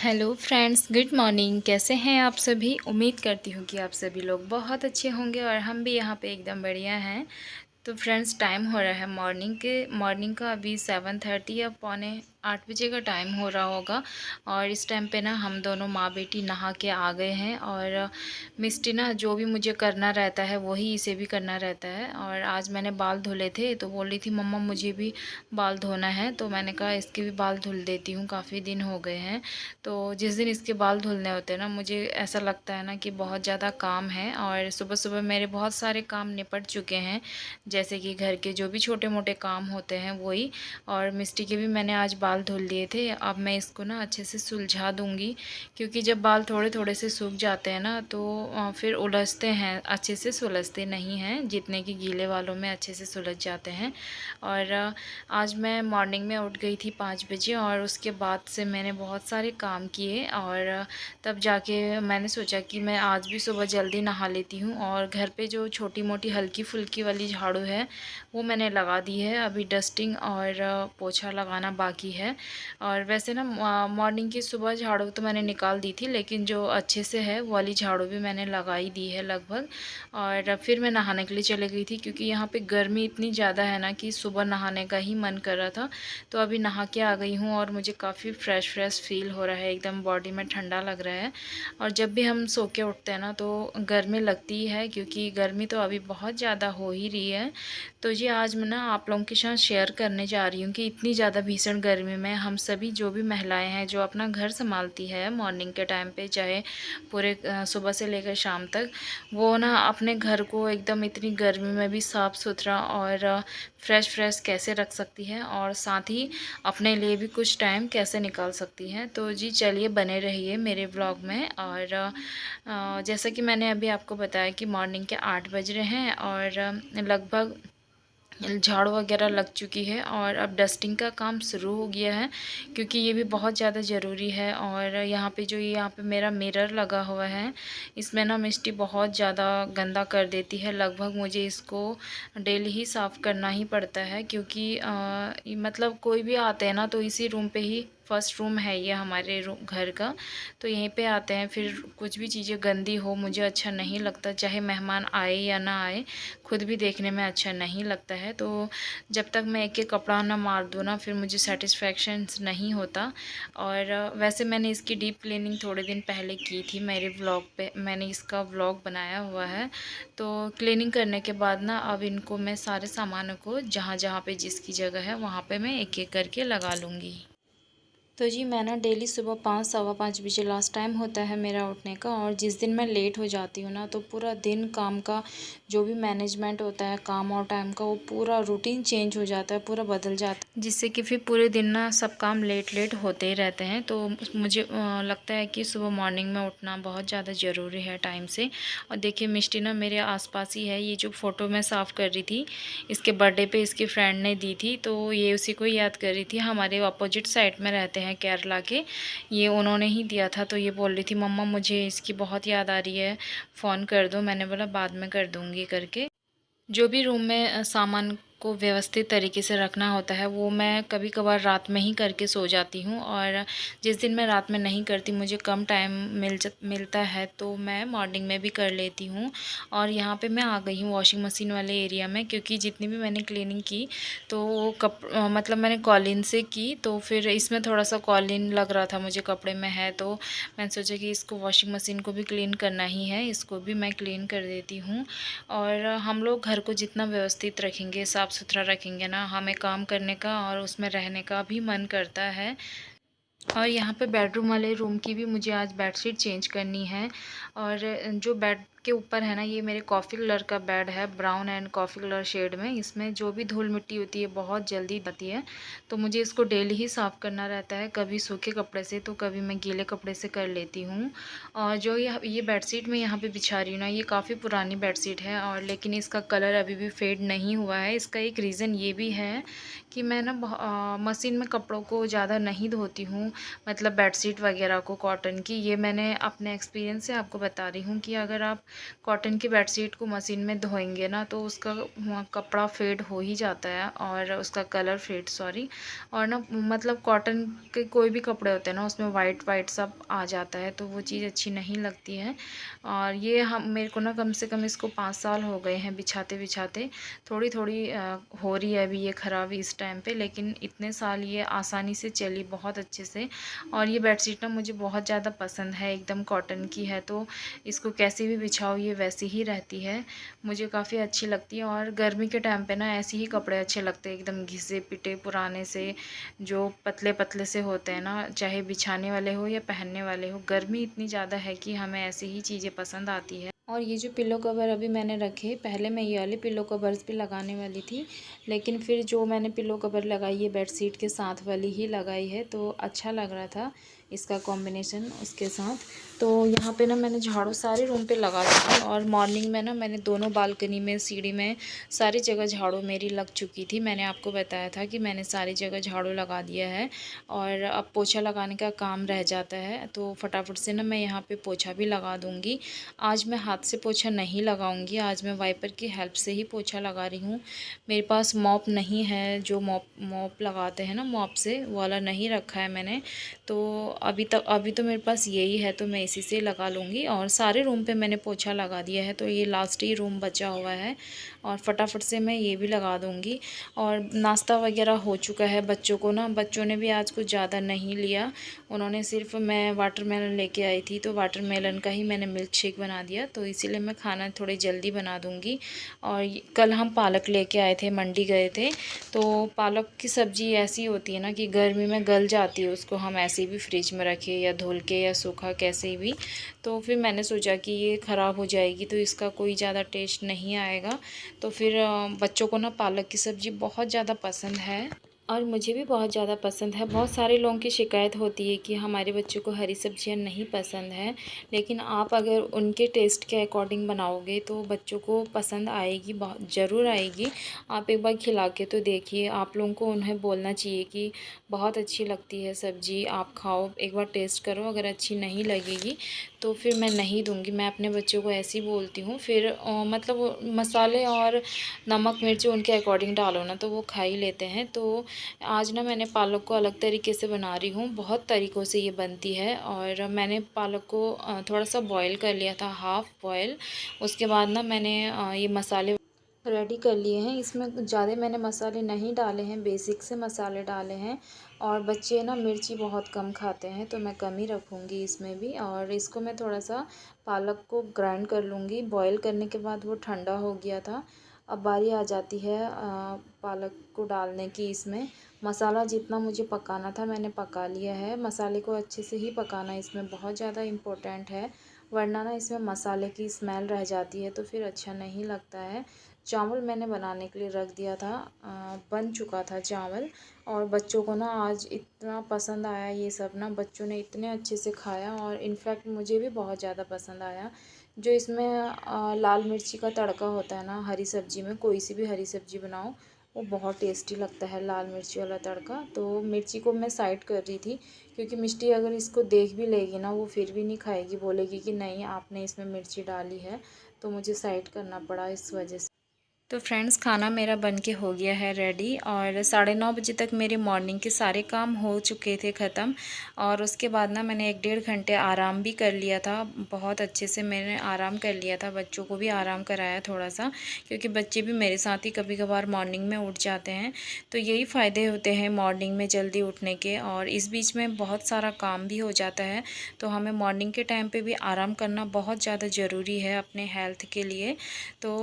Hello friends, good morning. कैसे हैं आप सभी? उम्मीद करती हूँ कि आप सभी लोग बहुत अच्छे होंगे और हम भी यहाँ पे एकदम बढ़िया हैं। तो फ्रेंड्स, टाइम हो रहा है मॉर्निंग का। अभी 7:30 या पौने 8 बजे का टाइम हो रहा होगा। और इस टाइम पे ना हम दोनों माँ बेटी नहा के आ गए हैं। और मिस्टी ना जो भी मुझे करना रहता है वही इसे भी करना रहता है। और आज मैंने बाल धुले थे तो बोल रही थी मम्मा मुझे भी बाल धोना है, तो मैंने कहा इसके भी बाल धुल देती हूँ, काफ़ी दिन हो गए हैं। तो जिस दिन इसके बाल धुलने होते हैं ना, मुझे ऐसा लगता है ना कि बहुत ज़्यादा काम है। और सुबह सुबह मेरे बहुत सारे काम निपट चुके हैं, जैसे कि घर के जो भी छोटे मोटे काम होते हैं वही। और मिस्टी के भी मैंने आज बाल धुल दिए थे। अब मैं इसको ना अच्छे से सुलझा दूंगी, क्योंकि जब बाल थोड़े थोड़े से सूख जाते हैं ना तो फिर उलझते हैं, अच्छे से सुलझते नहीं हैं जितने कि गीले वालों में अच्छे से सुलझ जाते हैं। और आज मैं मॉर्निंग में उठ गई थी 5 बजे और उसके बाद से मैंने बहुत सारे काम किए। और तब जाके मैंने सोचा कि मैं आज भी सुबह जल्दी नहा लेती हूँ। और घर पे जो छोटी मोटी हल्की फुल्की वाली झाड़ू है वो मैंने लगा दी है। अभी डस्टिंग और पोछा लगाना बाकी है। और वैसे ना मॉर्निंग की सुबह झाड़ू तो मैंने निकाल दी थी, लेकिन जो अच्छे से है वो वाली झाड़ू भी मैंने लगा ही दी है लगभग। और फिर मैं नहाने के लिए चले गई थी, क्योंकि यहाँ पे गर्मी इतनी ज़्यादा है ना कि सुबह नहाने का ही मन कर रहा था। तो अभी नहा के आ गई हूँ और मुझे काफ़ी फ्रेश फ्रेश फील हो रहा है, एकदम बॉडी में ठंडा लग रहा है। और जब भी हम सो के उठते हैं ना तो गर्मी लगती ही है, क्योंकि गर्मी तो अभी बहुत ज़्यादा हो ही रही है। तो जी आज मैं ना आप लोगों के साथ शेयर करने जा रही हूँ कि इतनी ज़्यादा भीषण गर्मी में हम सभी जो भी महिलाएं हैं जो अपना घर संभालती है मॉर्निंग के टाइम पे, चाहे पूरे सुबह से लेकर शाम तक, वो ना अपने घर को एकदम इतनी गर्मी में भी साफ़ सुथरा और फ्रेश फ्रेश कैसे रख सकती है, और साथ ही अपने लिए भी कुछ टाइम कैसे निकाल सकती हैं। तो जी चलिए बने रहिए मेरे व्लॉग में। और जैसा कि मैंने अभी आपको बताया कि मॉर्निंग के 8 बज रहे हैं और लगभग झाड़ू वगैरह लग चुकी है और अब डस्टिंग का काम शुरू हो गया है, क्योंकि ये भी बहुत ज़्यादा ज़रूरी है। और यहाँ पे मेरा मिरर लगा हुआ है, इसमें ना मिस्टी बहुत ज़्यादा गंदा कर देती है। लगभग मुझे इसको डेली ही साफ़ करना ही पड़ता है, क्योंकि मतलब कोई भी आते हैं ना तो इसी रूम पे ही, फर्स्ट रूम है ये हमारे घर का, तो यहीं पे आते हैं। फिर कुछ भी चीज़ें गंदी हो मुझे अच्छा नहीं लगता, चाहे मेहमान आए या ना आए, खुद भी देखने में अच्छा नहीं लगता है। तो जब तक मैं एक एक कपड़ा ना मार दूँ ना, फिर मुझे सेटिस्फेक्शन नहीं होता। और वैसे मैंने इसकी डीप क्लीनिंग थोड़े दिन पहले की थी, मेरे व्लॉग पे मैंने इसका व्लॉग बनाया हुआ है। तो क्लीनिंग करने के बाद ना अब इनको मैं सारे सामानों को जहाँ जहाँ पे जिसकी जगह है वहाँ पे मैं एक एक करके लगा लूँगी। तो जी मैं ना डेली सुबह 5 सवा 5 बजे लास्ट टाइम होता है मेरा उठने का। और जिस दिन मैं लेट हो जाती हूँ ना तो पूरा दिन काम का जो भी मैनेजमेंट होता है काम और टाइम का, वो पूरा रूटीन चेंज हो जाता है, पूरा बदल जाता है, जिससे कि फिर पूरे दिन ना सब काम लेट लेट होते ही रहते हैं। तो मुझे लगता है कि सुबह मॉर्निंग में उठना बहुत ज़्यादा ज़रूरी है टाइम से। और देखिए मिष्टी ना मेरे आसपास ही है, ये जो फ़ोटो मैं साफ़ कर रही थी इसके बर्थडे पे इसकी फ्रेंड ने दी थी, तो ये उसी को याद कर रही थी। हमारे अपोजिट साइड में रहते हैं केरला के, ये उन्होंने ही दिया था। तो ये बोल रही थी मम्मा मुझे इसकी बहुत याद आ रही है, फ़ोन कर दो। मैंने बोला बाद में कर दूँगी करके। जो भी रूम में सामान को व्यवस्थित तरीके से रखना होता है वो मैं कभी कभार रात में ही करके सो जाती हूँ। और जिस दिन मैं रात में नहीं करती, मुझे कम टाइम मिलता है, तो मैं मॉर्निंग में भी कर लेती हूँ। और यहाँ पे मैं आ गई हूँ वॉशिंग मशीन वाले एरिया में, क्योंकि जितनी भी मैंने क्लीनिंग की तो वो मतलब मैंने कॉलिन से की, तो फिर इसमें थोड़ा सा कॉलिन लग रहा था मुझे कपड़े में है, तो मैंने सोचा कि इसको वॉशिंग मशीन को भी क्लीन करना ही है, इसको भी मैं क्लीन कर देती हूँ। और हम लोग घर को जितना व्यवस्थित रखेंगे, साफ़ सुथरा रखेंगे ना, हमें काम करने का और उसमें रहने का भी मन करता है। और यहाँ पे बेडरूम वाले रूम की भी मुझे आज बेडशीट चेंज करनी है। और जो बेड के ऊपर है ना, ये मेरे कॉफ़ी कलर का बेड है, brown and coffee colour shade में। इसमें जो भी धूल मिट्टी होती है बहुत जल्दी आती है, तो मुझे इसको डेली ही साफ़ करना रहता है, कभी सूखे कपड़े से तो कभी मैं गीले कपड़े से कर लेती हूँ। और जो ये बेडशीट मैं यहाँ पे बिछा रही हूँ ना, ये काफ़ी पुरानी बेडशीट है, और लेकिन इसका कलर अभी भी फेड नहीं हुआ है। इसका एक रीज़न ये भी है कि मैं ना मशीन में कपड़ों को ज़्यादा नहीं धोती हूँ, मतलब बेडशीट वगैरह को कॉटन की। ये मैंने अपने एक्सपीरियंस से आपको बता रही हूँ कि अगर आप कॉटन की बेडशीट को मशीन में धोएंगे ना तो उसका कपड़ा फेड हो ही जाता है और उसका कलर फेड सॉरी। और ना मतलब कॉटन के कोई भी कपड़े होते हैं ना उसमें वाइट वाइट सब आ जाता है, तो वो चीज़ अच्छी नहीं लगती है। और ये हम मेरे को ना कम से कम इसको 5 साल हो गए हैं बिछाते बिछाते। थोड़ी थोड़ी हो रही है अभी ये ख़राब इस टाइम पे, लेकिन इतने साल ये आसानी से चली बहुत अच्छे से। और ये बेडशीट ना मुझे बहुत ज़्यादा पसंद है, एकदम कॉटन की है तो इसको कैसे भी बिछाओ ये वैसी ही रहती है, मुझे काफ़ी अच्छी लगती है। और गर्मी के टाइम पे ना ऐसे ही कपड़े अच्छे लगते हैं, एकदम घिसे पिटे पुराने से, जो पतले पतले से होते हैं ना, चाहे बिछाने वाले हो या पहनने वाले हो। गर्मी इतनी ज़्यादा है कि हमें ऐसी ही चीज़ें पसंद आती है। और ये जो पिलो कवर अभी मैंने रखे, पहले मैं ये वाले पिलो कवर्स भी लगाने वाली थी, लेकिन फिर जो मैंने पिलो कवर लगाई है बेडशीट के साथ वाली ही लगाई है, तो अच्छा लग रहा था इसका कॉम्बिनेशन उसके साथ। तो यहाँ पे ना मैंने झाड़ू सारे रूम पे लगा दी। और मॉर्निंग में ना मैंने दोनों बालकनी में, सीढ़ी में, सारी जगह झाड़ू मेरी लग चुकी थी। मैंने आपको बताया था कि मैंने सारी जगह झाड़ू लगा दिया है और अब पोछा लगाने का काम रह जाता है, तो फटाफट से ना मैं यहाँ पे पोछा भी लगा दूँगी। आज मैं हाथ से पोछा नहीं लगाऊंगी, आज मैं वाइपर की हेल्प से ही पोछा लगा रही हूँ। मेरे पास मॉप नहीं है, जो मॉप लगाते हैं ना, मॉप से वाला नहीं रखा है मैंने, तो अभी तो मेरे पास यही है, तो मैं इसी से लगा लूँगी। और सारे रूम पे मैंने पोछा लगा दिया है, तो ये लास्ट ही रूम बचा हुआ है और फटाफट से मैं ये भी लगा दूँगी। और नाश्ता वगैरह हो चुका है बच्चों को ना, बच्चों ने भी आज कुछ ज़्यादा नहीं लिया, उन्होंने सिर्फ, मैं वाटरमेलन लेके आई थी तो वाटरमेलन का ही मैंने मिल्क शेक बना दिया, तो इसीलिए मैं खाना थोड़ी जल्दी बना दूँगी। और कल हम पालक लेके आए थे, मंडी गए थे, तो पालक की सब्ज़ी ऐसी होती है ना कि गर्मी में गल जाती है, उसको हम ऐसे भी फ्रिज में रखें या धुल के या सूखा कैसे भी, तो फिर मैंने सोचा कि ये ख़राब हो जाएगी तो इसका कोई ज़्यादा टेस्ट नहीं आएगा। तो फिर बच्चों को ना पालक की सब्ज़ी बहुत ज़्यादा पसंद है और मुझे भी बहुत ज़्यादा पसंद है। बहुत सारे लोगों की शिकायत होती है कि हमारे बच्चों को हरी सब्जियां नहीं पसंद है, लेकिन आप अगर उनके टेस्ट के अकॉर्डिंग बनाओगे तो बच्चों को पसंद आएगी, बहुत ज़रूर आएगी। आप एक बार खिला के तो देखिए, आप लोगों को उन्हें बोलना चाहिए कि बहुत अच्छी लगती है सब्ज़ी, आप खाओ, एक बार टेस्ट करो, अगर अच्छी नहीं लगेगी तो फिर मैं नहीं दूँगी। मैं अपने बच्चों को ऐसे ही बोलती हूँ। फिर मतलब मसाले और नमक मिर्च उनके अकॉर्डिंग डालो ना तो वो खा ही लेते हैं। तो आज ना मैंने पालक को अलग तरीके से बना रही हूँ, बहुत तरीक़ों से ये बनती है। और मैंने पालक को थोड़ा सा बॉयल कर लिया था, हाफ़ बॉयल। उसके बाद ना मैंने ये मसाले रेडी कर लिए हैं। इसमें ज़्यादा मैंने मसाले नहीं डाले हैं, बेसिक से मसाले डाले हैं। और बच्चे ना मिर्ची बहुत कम खाते हैं, तो मैं कम ही रखूँगी इसमें भी। और इसको मैं थोड़ा सा पालक को ग्राइंड कर लूँगी। बॉयल करने के बाद वो ठंडा हो गया था, अब बारी आ जाती है पालक को डालने की। इसमें मसाला जितना मुझे पकाना था मैंने पका लिया है। मसाले को अच्छे से ही पकाना इसमें बहुत ज़्यादा इम्पोर्टेंट है, वरना ना इसमें मसाले की स्मेल रह जाती है तो फिर अच्छा नहीं लगता है। चावल मैंने बनाने के लिए रख दिया था, बन चुका था चावल। और बच्चों को ना आज इतना पसंद आया ये सब ना, बच्चों ने इतने अच्छे से खाया और इनफैक्ट मुझे भी बहुत ज़्यादा पसंद आया। जो इसमें लाल मिर्ची का तड़का होता है ना हरी सब्ज़ी में, कोई सी भी हरी सब्ज़ी बनाओ वो बहुत टेस्टी लगता है, लाल मिर्ची वाला तड़का। तो मिर्ची को मैं साइड कर रही थी, क्योंकि मिष्टी अगर इसको देख भी लेगी ना वो फिर भी नहीं खाएगी, बोलेगी कि नहीं आपने इसमें मिर्ची डाली है, तो मुझे साइड करना पड़ा इस वजह से। तो फ्रेंड्स खाना मेरा बन के हो गया है रेडी, और 9:30 बजे तक मेरे मॉर्निंग के सारे काम हो चुके थे ख़त्म। और उसके बाद ना मैंने 1 डेढ़ घंटे आराम भी कर लिया था, बहुत अच्छे से मैंने आराम कर लिया था। बच्चों को भी आराम कराया थोड़ा सा, क्योंकि बच्चे भी मेरे साथ ही कभी कभार मॉर्निंग में उठ जाते हैं। तो यही फ़ायदे होते हैं मॉर्निंग में जल्दी उठने के, और इस बीच में बहुत सारा काम भी हो जाता है। तो हमें मॉर्निंग के टाइम पर भी आराम करना बहुत ज़्यादा ज़रूरी है अपने हेल्थ के लिए। तो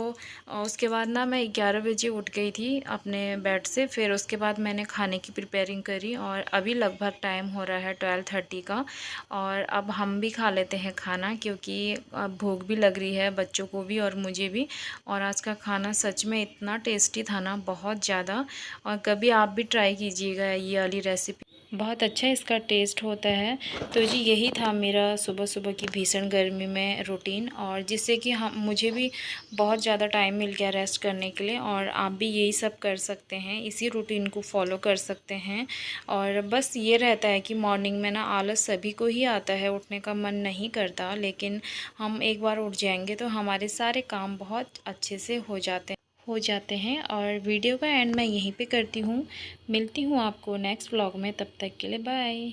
उसके बाद ना मैं 11 बजे उठ गई थी अपने बेड से। फिर उसके बाद मैंने खाने की प्रिपेयरिंग करी, और अभी लगभग टाइम हो रहा है 12:30 का। और अब हम भी खा लेते हैं खाना, क्योंकि अब भूख भी लग रही है बच्चों को भी और मुझे भी। और आज का खाना सच में इतना टेस्टी था ना, बहुत ज़्यादा। और कभी आप भी ट्राई कीजिएगा ये वाली रेसिपी। बहुत अच्छा इसका टेस्ट होता है। तो जी यही था मेरा सुबह सुबह की भीषण गर्मी में रूटीन, और जिससे कि हम मुझे भी बहुत ज़्यादा टाइम मिल गया रेस्ट करने के लिए, और आप भी यही सब कर सकते हैं, इसी रूटीन को फॉलो कर सकते हैं। और बस ये रहता है कि मॉर्निंग में ना आलस सभी को ही आता है, उठने का मन नहीं करता, लेकिन हम एक बार उठ जाएंगे तो हमारे सारे काम बहुत अच्छे से हो जाते हैं। और वीडियो का एंड मैं यहीं पे करती हूँ। मिलती हूँ आपको नेक्स्ट व्लॉग में, तब तक के लिए बाय।